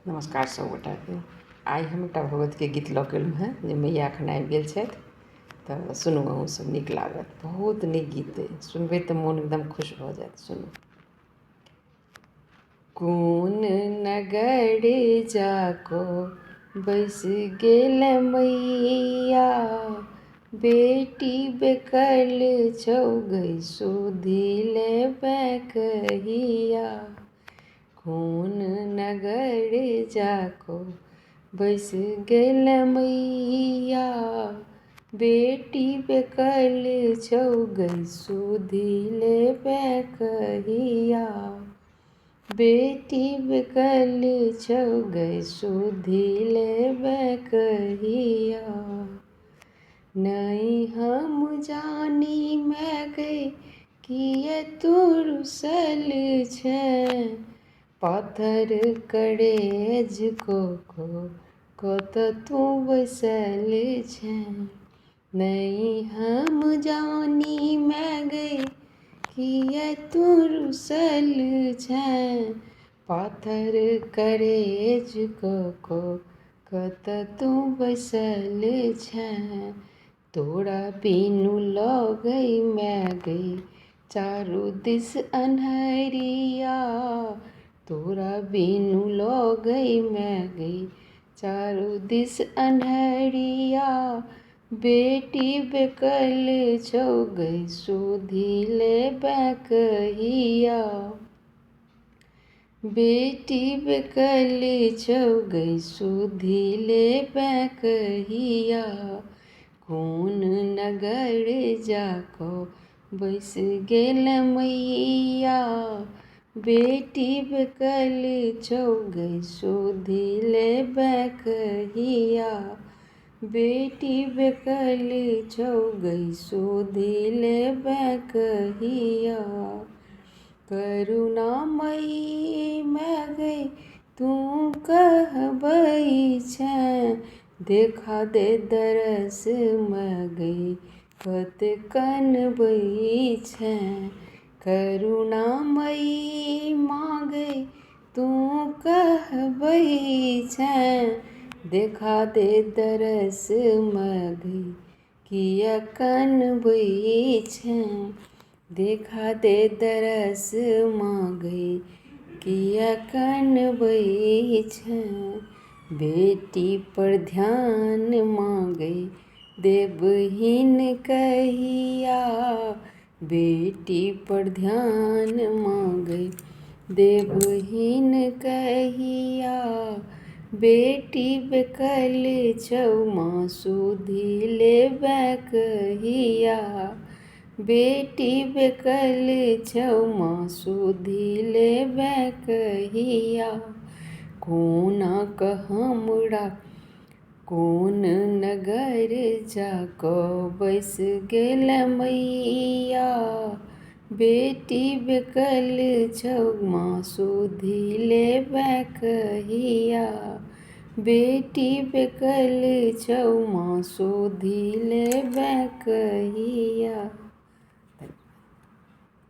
नमस्कार सब गोटाके। आइ हम एकटा भगवतीके गीत लऽ कऽ एलहुँ हेँ जे मैया एखन आबि गेल छथि, तऽ सुनू अहूँ सब, नीक लागत। बहुत नीक गीत अइ, सुनबै तऽ मोन एकदम खुश भऽ जायत। सुनू। कोन नगर जाको बैस गेल मैया, बेटी बेकल छौ गई सुधी लेबै कहिया। कोन नगर जाको बैस गेल मैया, बेटी बेकल छौ गई सुधी लेबै कहिया। बेटी बेकल छौ गई सुधी लेबै कहिया। नहीं हम जानी मैं गई किए तू रुसल छै, पाथर करेज को कत तू बैसल छै। नहीं हम जानी मैं गई किए तू रुसल छै, पाथर करेज को कत तू बैसल छै। तोरा बिनु लऽ गई मैं गई चारू दिस अन्हरिया, तोरा बिनु लऽ गई मैं गई चारू दिस अन्हरिया। बेटी बेकल छौ गई सुधी लेबै कहिया। बेटी बेकल छौ गई सुधी लेबै कहिया। कोन नगर जाको बैस गेल मैया, बेटी बेकल छौ गई सुधी लेबै कहिया। बेटी बेकल छौ गई सुधी लेबै कहिया। करुणामयी मैं गई तू कहबै छै, देखा दे दरस मैं गई कत कनबै छै। करुणामयी माँ गई तू कहबै छै, देखा दे दरस मैं गई किया कनबै छै। देखा दे दरस माँ गई किया कनबै छै। बेटी पर ध्यान माँ गई देबहीन कहिया, बेटी पर ध्यान माँ गई देबहीन कहिया। बेटी बेकल छौ माँ सुधी लेबै कहिया। बेटी बेकल छौ माँ सुधी लेबै कहिया। कोनाक हमरा कोन नगर जाको बैस गेल मैया, बेटी बेकल छौ माँ सुधी लेबै कहिया। बेटी बेकल छौ माँ सुधी लेबै कहिया।